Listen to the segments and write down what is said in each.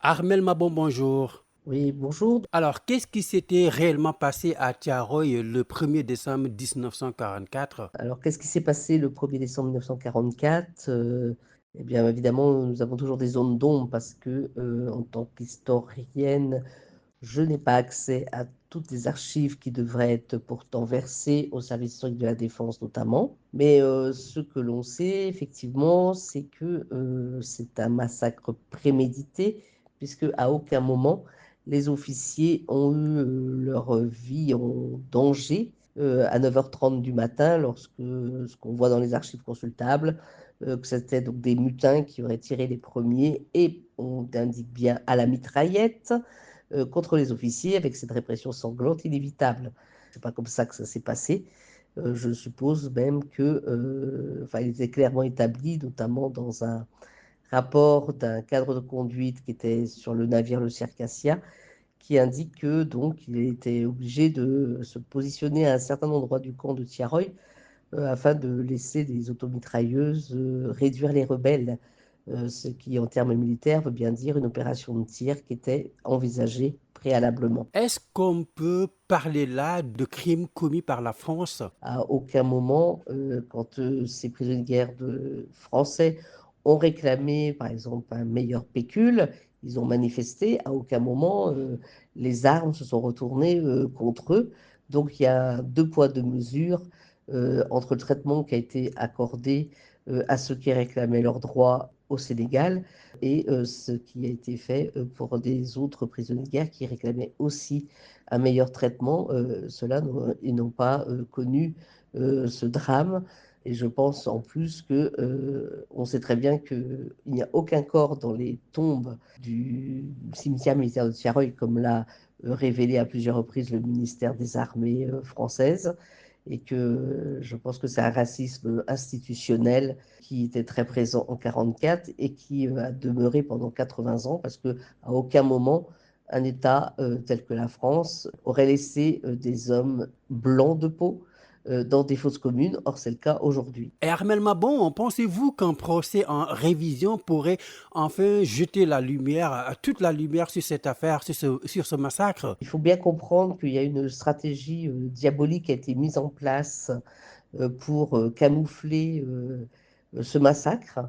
Armel Mabon, bonjour. Oui, bonjour. Alors, qu'est-ce qui s'était réellement passé à Tiaroy le 1er décembre 1944? Alors, qu'est-ce qui s'est passé le 1er décembre 1944? Eh bien, évidemment, nous avons toujours des zones d'ombre parce que, en tant qu'historienne, je n'ai pas accès à toutes les archives qui devraient être pourtant versées au service historique de la défense notamment. Mais, ce que l'on sait effectivement, c'est que, c'est un massacre prémédité puisque à aucun moment les officiers ont eu, leur vie en danger, à 9h30 du matin lorsque ce qu'on voit dans les archives consultables, que c'était donc des mutins qui auraient tiré les premiers et on indique bien à la mitraillette, contre les officiers avec cette répression sanglante inévitable. C'est pas comme ça que ça s'est passé. Je suppose même que, enfin, il était clairement établi, notamment dans un rapport d'un cadre de conduite qui était sur le navire le Circassia, qui indique que donc il était obligé de se positionner à un certain endroit du camp de Tiaroy, afin de laisser les automitrailleuses, réduire les rebelles. Ce qui, en termes militaires, veut bien dire une opération de tir qui était envisagée préalablement. Est-ce qu'on peut parler là de crimes commis par la France? À aucun moment, quand, ces prisonniers de guerre français ont réclamé, par exemple, un meilleur pécule, ils ont manifesté, à aucun moment, les armes se sont retournées, contre eux. Donc il y a 2 poids 2 mesures, entre le traitement qui a été accordé, à ceux qui réclamaient leurs droits au Sénégal et ce qui a été fait, pour des autres prisonniers de guerre qui réclamaient aussi un meilleur traitement. Ceux-là ils n'ont pas, connu, ce drame et je pense en plus que, on sait très bien qu'il n'y a aucun corps dans les tombes du cimetière militaire de Thiaroye, comme l'a, révélé à plusieurs reprises le ministère des Armées, françaises et que, je pense que c'est un racisme institutionnel qui était très présent en 44 et qui, a demeuré pendant 80 ans parce qu'à aucun moment un État, tel que la France aurait laissé, des hommes blancs de peau, dans des fosses communes. Or, c'est le cas aujourd'hui. Et Armel Mabon, pensez-vous qu'un procès en révision pourrait enfin jeter la lumière, toute la lumière sur cette affaire, sur ce massacre? Il faut bien comprendre qu'il y a une stratégie, diabolique qui a été mise en place, pour, camoufler, ce massacre,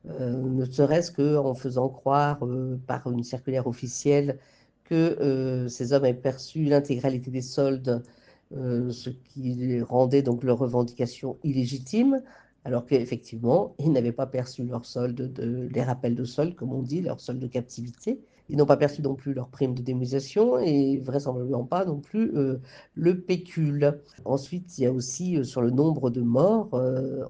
ne serait-ce qu'en faisant croire, par une circulaire officielle que, ces hommes avaient perçu l'intégralité des soldes, ce qui rendait donc leurs revendications illégitimes, alors qu'effectivement, ils n'avaient pas perçu leurs soldes les rappels de solde, comme on dit, leurs soldes de captivité. Ils n'ont pas perçu non plus leurs primes de démobilisation et vraisemblablement pas non plus, le pécule. Ensuite, il y a aussi, sur le nombre de morts,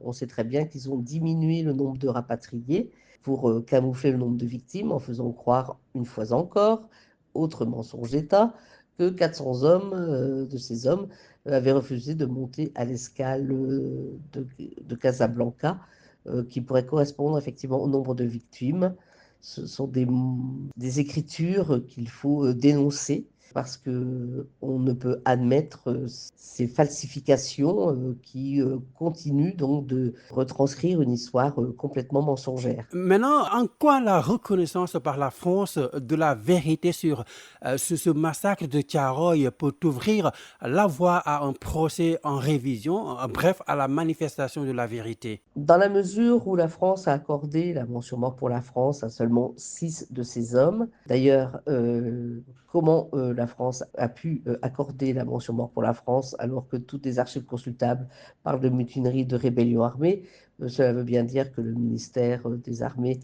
on sait très bien qu'ils ont diminué le nombre de rapatriés pour, camoufler le nombre de victimes en faisant croire, une fois encore, autre mensonge d'État, que 400 hommes, de ces hommes, avaient refusé de monter à l'escale, de Casablanca, qui pourrait correspondre effectivement au nombre de victimes. Ce sont des écritures qu'il faut, dénoncer parce qu'on ne peut admettre, ces falsifications, qui, continuent donc de retranscrire une histoire, complètement mensongère. Maintenant, en quoi la reconnaissance par la France de la vérité sur ce massacre de Tiaroy peut ouvrir la voie à un procès en révision, bref, à la manifestation de la vérité? Dans la mesure où la France a accordé la mention mort pour la France à seulement 6 de ces hommes. D'ailleurs, comment, la France a pu, accorder la mention mort pour la France alors que toutes les archives consultables parlent de mutinerie, de rébellion armée? Cela veut bien dire que le ministère, des Armées,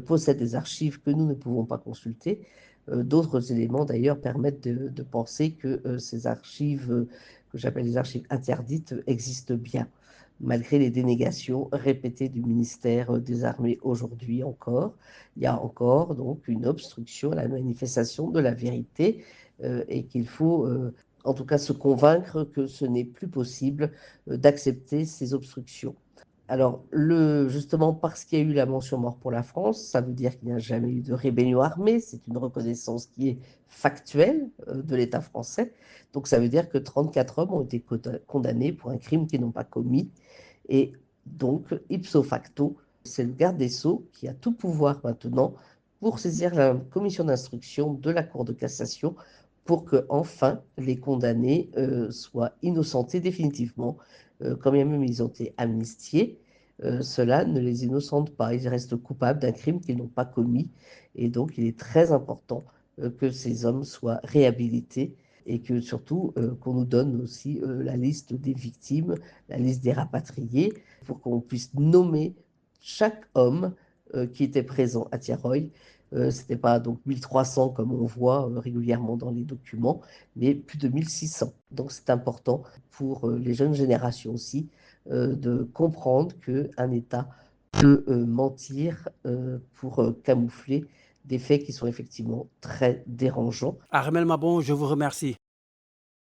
possède des archives que nous ne pouvons pas consulter. D'autres éléments d'ailleurs permettent de penser que, ces archives, que j'appelle les archives interdites, existent bien malgré les dénégations répétées du ministère des Armées aujourd'hui encore. Il y a encore donc une obstruction à la manifestation de la vérité, et qu'il faut, en tout cas se convaincre que ce n'est plus possible, d'accepter ces obstructions. Alors justement parce qu'il y a eu la mention mort pour la France, ça veut dire qu'il n'y a jamais eu de rébellion armée, c'est une reconnaissance qui est factuelle, de l'État français. Donc ça veut dire que 34 hommes ont été condamnés pour un crime qu'ils n'ont pas commis et donc ipso facto, c'est le garde des Sceaux qui a tout pouvoir maintenant pour saisir la commission d'instruction de la Cour de cassation pour que enfin les condamnés soient innocentés définitivement. Quand bien même ils ont été amnistiés, cela ne les innocente pas. Ils restent coupables d'un crime qu'ils n'ont pas commis. Et donc, il est très important que ces hommes soient réhabilités et que surtout qu'on nous donne aussi la liste des victimes, la liste des rapatriés, pour qu'on puisse nommer chaque homme qui était présent à Tiaroy. C'était pas donc 1300 comme on voit régulièrement dans les documents, mais plus de 1600. Donc c'est important pour les jeunes générations aussi de comprendre qu'un État peut mentir pour camoufler des faits qui sont effectivement très dérangeants. Armel Mabon, je vous remercie.